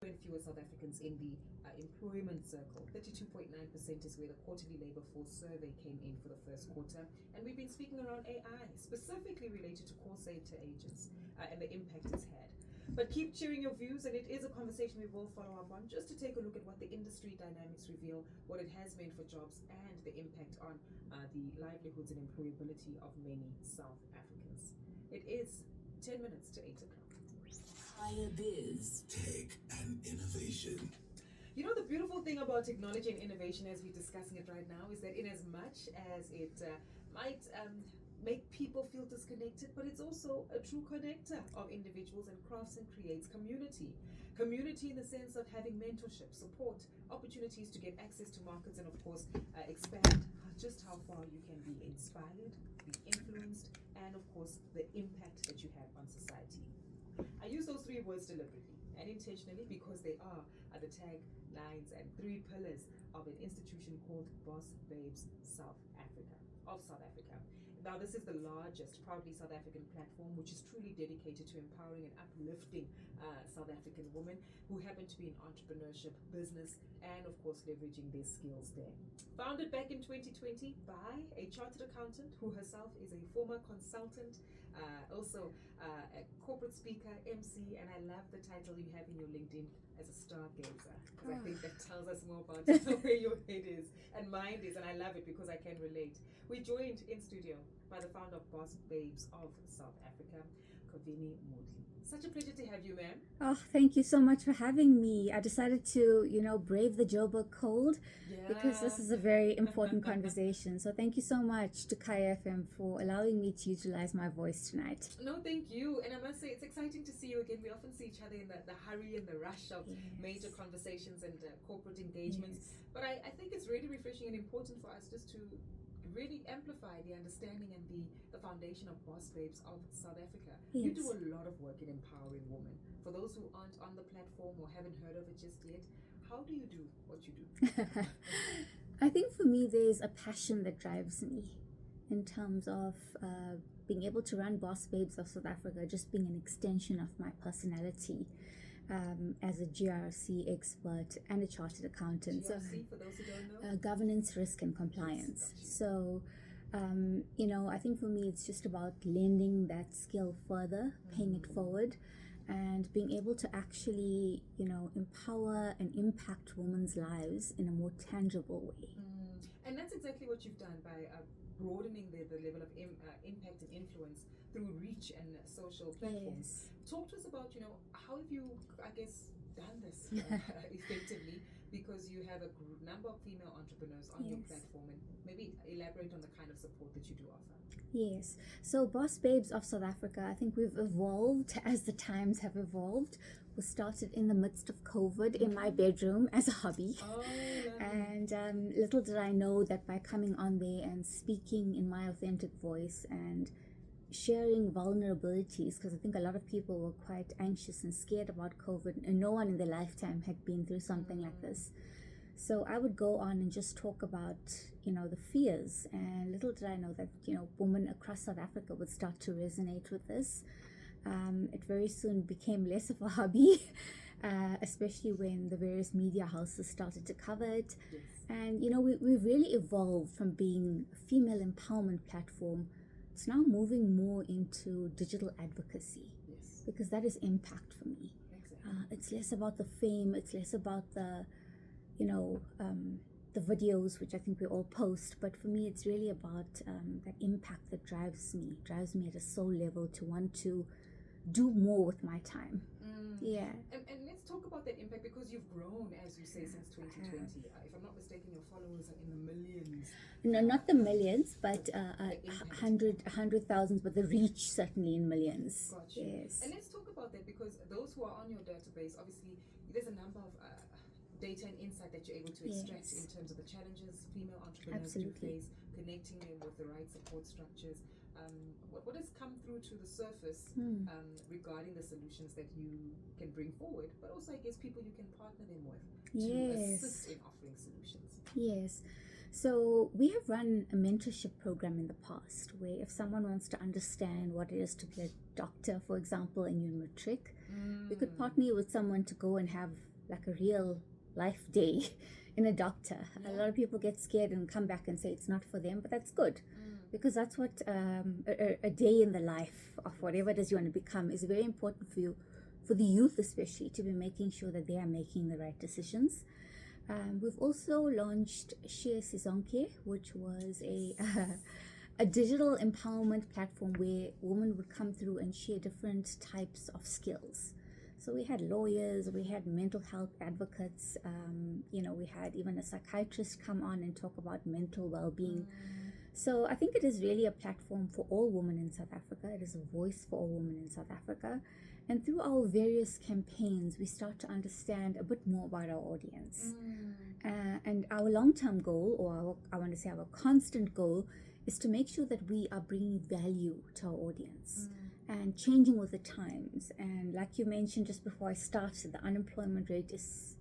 and fewer South Africans in the employment circle. 32.9% is where the quarterly labor force survey came in for the first quarter. And we've been speaking around AI, specifically related to call center agents and the impact it's had. But keep sharing your views, and it is a conversation we will follow up on, just to take a look at what the industry dynamics reveal, what it has meant for jobs, and the impact on the livelihoods and employability of many South Africans. It is 10 minutes to 8 o'clock. Kaya Biz. Tech and innovation. You know, the beautiful thing about technology and innovation as we're discussing it right now is that in as much as it might make people feel disconnected, but it's also a true connector of individuals and crafts and creates community. Community in the sense of having mentorship, support, opportunities to get access to markets, and of course expand just how far you can be inspired, be influenced, and of course the impact that you have on society. I use those three words deliberately and intentionally because they are the taglines and three pillars of an institution called Boss Babes South Africa. Now, this is the largest proudly South African platform which is truly dedicated to empowering and uplifting South African women who happen to be in entrepreneurship, business, and of course leveraging their skills there. Founded back in 2020 by a chartered accountant who herself is a former consultant, also a corporate speaker, MC, and I love the title you have in your LinkedIn as a stargazer, because I think that tells us more about where your head is and mind is, and I love it because I can relate. We joined in studio by the founder of Boss Babes of South Africa, Kovini Mutli. Such a pleasure to have you, ma'am. Oh, thank you so much for having me. I decided to, brave the Joburg cold because this is a very important conversation. So thank you so much to Kaya FM for allowing me to utilize my voice tonight. No, thank you. And I must say, it's exciting to see you again. We often see each other in the hurry and the rush of major conversations and corporate engagements. Yes. But I think it's really refreshing and important for us just to really amplify the understanding and the foundation of Boss Babes of South Africa. Yes. You do a lot of work in empowering women. For those who aren't on the platform or haven't heard of it just yet, how do you do what you do? I think for me, there's a passion that drives me in terms of being able to run Boss Babes of South Africa, just being an extension of my personality. As a GRC expert and a chartered accountant. GRC, for those who don't know? Governance, risk, and compliance. Yes, so, I think for me, it's just about lending that skill further, paying it forward, and being able to actually, empower and impact women's lives in a more tangible way. And that's exactly what you've done by broadening the level of impact and influence through reach and social platforms. Yes. Talk to us about, how have you, done this effectively, because you have a number of female entrepreneurs on your platform, and maybe elaborate on the kind of support that you do offer. Yes. So Boss Babes of South Africa, I think we've evolved as the times have evolved. We started in the midst of COVID in my bedroom as a hobby. Oh, and little did I know that by coming on there and speaking in my authentic voice and sharing vulnerabilities, because I think a lot of people were quite anxious and scared about COVID, and no one in their lifetime had been through something like this. So I would go on and just talk about, the fears, and little did I know that, women across South Africa would start to resonate with this. It very soon became less of a hobby, especially when the various media houses started to cover it. Yes. And, we've really evolved from being a female empowerment platform. It's now moving more into digital advocacy. Yes. Because that is impact for me. Exactly. It's less about the fame, it's less about the videos, which I think we all post, but for me it's really about that impact that drives me at a soul level to want to do more with my time. Yeah. And let's talk about that impact, because you've grown, as you say, since 2020. If I'm not mistaken, your followers are in the millions. No, not the millions, but 100,000, but the reach certainly in millions. Got you. Yes. And let's talk about that, because those who are on your database, obviously there's a number of data and insight that you're able to extract in terms of the challenges female entrepreneurs do face, connecting them with the right support structures. What has come through to the surface regarding the solutions that you can bring forward, but also I guess people you can partner them with to assist in offering solutions? Yes. So we have run a mentorship program in the past where if someone wants to understand what it is to be a doctor, for example, in your matric, we could partner you with someone to go and have like a real life day in a doctor. A lot of people get scared and come back and say it's not for them, but that's good because that's what a day in the life of whatever it is you want to become is very important for you, for the youth especially, to be making sure that they are making the right decisions. We've also launched Share Sizonke, which was a digital empowerment platform where women would come through and share different types of skills. So we had lawyers, we had mental health advocates, we had even a psychiatrist come on and talk about mental well-being. So I think it is really a platform for all women in South Africa. It is a voice for all women in South Africa. And through our various campaigns, we start to understand a bit more about our audience. And our long-term goal, or our constant goal, is to make sure that we are bringing value to our audience and changing with the times. And like you mentioned just before I started, the unemployment rate is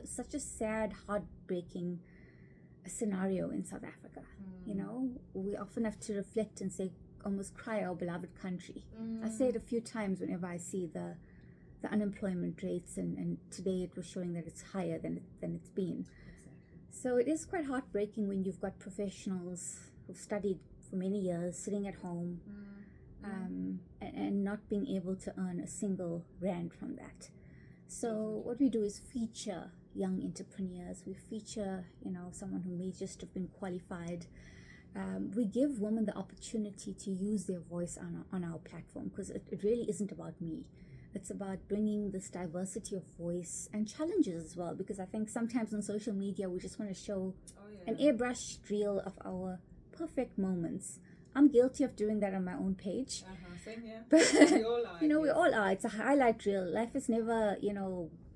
such a sad, heartbreaking scenario in South Africa. We often have to reflect and say, almost cry our beloved country. I say it a few times whenever I see the unemployment rates, and today it was showing that it's higher than it's been. So it is quite heartbreaking when you've got professionals who've studied for many years sitting at home and not being able to earn a single rand from that. So what we do is feature young entrepreneurs. We feature, someone who may just have been qualified. We give women the opportunity to use their voice on our platform, because it really isn't about me. It's about bringing this diversity of voice and challenges as well, because I think sometimes on social media we just want to show an airbrushed reel of our perfect moments. I'm guilty of doing that on my own page. Same here. But We all are. we all are. It's a highlight reel. Life is never,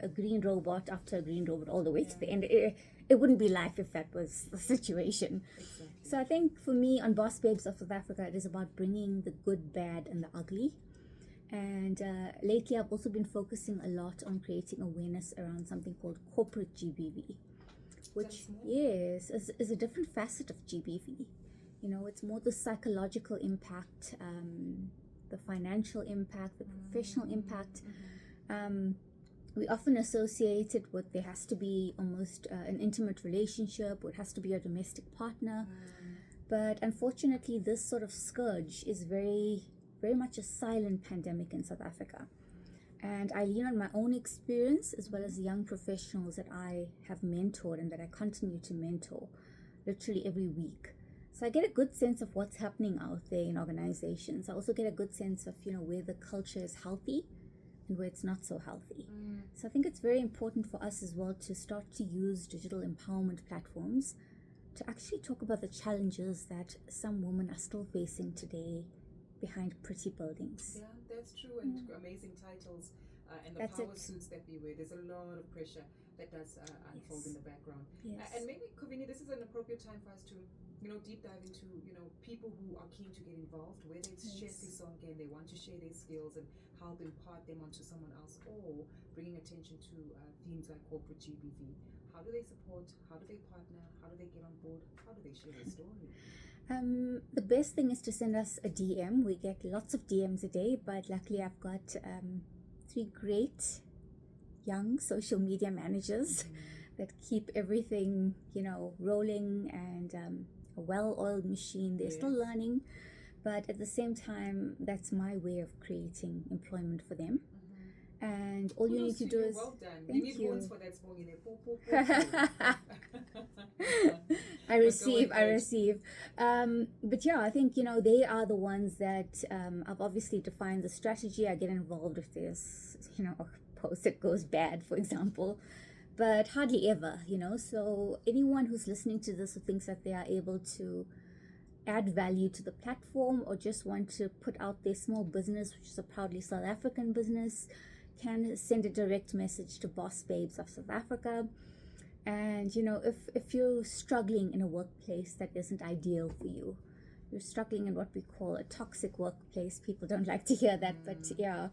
a green robot after a green robot all the way to the end. It wouldn't be life if that was the situation. Exactly. So I think for me on Boss Babes of South Africa, it is about bringing the good, bad, and the ugly. And lately I've also been focusing a lot on creating awareness around something called corporate GBV, which is a different facet of GBV. It's more the psychological impact, the financial impact, the professional impact. We often associate it with there has to be almost an intimate relationship, or it has to be a domestic partner. But unfortunately, this sort of scourge is very, very much a silent pandemic in South Africa. And I lean on my own experience as well as young professionals that I have mentored and that I continue to mentor literally every week. So I get a good sense of what's happening out there in organizations. I also get a good sense of, where the culture is healthy and where it's not so healthy. So I think it's very important for us as well to start to use digital empowerment platforms to actually talk about the challenges that some women are still facing today behind pretty buildings. Yeah, that's true, and amazing titles and the That's power it. suits that we wear. There's a lot of pressure that does unfold in the background. Yes. And maybe, Kavini, this is an appropriate time for us to, deep dive into, people who are keen to get involved, whether it's Share Sizonke and they want to share their skills and help impart them onto someone else, or bringing attention to themes like corporate GBV. How do they support? How do they partner? How do they get on board? How do they share their story? The best thing is to send us a DM. We get lots of DMs a day, but luckily I've got 3 great young social media managers that keep everything, rolling, and a well-oiled machine. They're still learning, but at the same time, that's my way of creating employment for them. And all you need to do is well done. Thank You need you. ones for that small in there. I receive. But yeah, I think, they are the ones that I've obviously defined the strategy. I get involved if there's, a post that goes bad, for example, but hardly ever, So anyone who's listening to this who thinks that they are able to add value to the platform, or just want to put out their small business, which is a proudly South African business, can send a direct message to Boss Babes of South Africa. And if you're struggling in a workplace that isn't ideal for you, you're struggling in what we call a toxic workplace. People don't like to hear that, but yeah,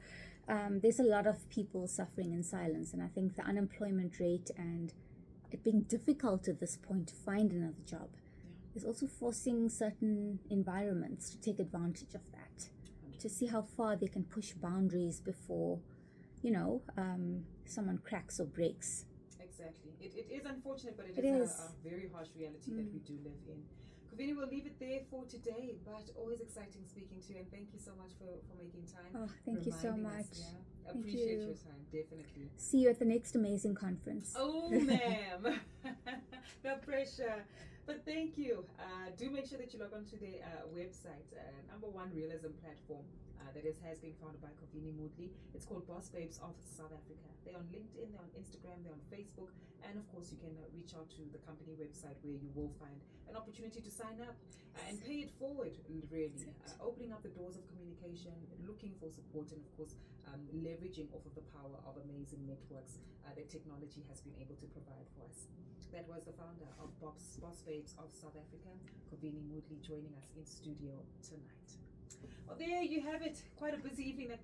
there's a lot of people suffering in silence. And I think the unemployment rate and it being difficult at this point to find another job is also forcing certain environments to take advantage of that, to see how far they can push boundaries before someone cracks or breaks. Exactly. It is unfortunate, but It is is. a very harsh reality that we do live in. Kavini, we'll leave it there for today, but always exciting speaking to you, and thank you so much for making time. Oh, thank you so reminding us, much. yeah. Thank Appreciate you. your time, definitely. See you at the next amazing conference. Oh, ma'am. No pressure. But thank you. Do make sure that you log on to their website, number one realism platform that has been founded by Kavini Moodley. It's called Boss Babes of South Africa. They're on LinkedIn, they're on Instagram, they're on Facebook, and of course you can reach out to the company website where you will find an opportunity to sign up and pay it forward, really. Opening up the doors of communication, looking for support, and of course leveraging off of the power of amazing networks that technology has been able to provide for us. That was the founder of Boss Babes of South Africa, Kavini Moodley, joining us in studio tonight. Well, there you have it. Quite a busy evening that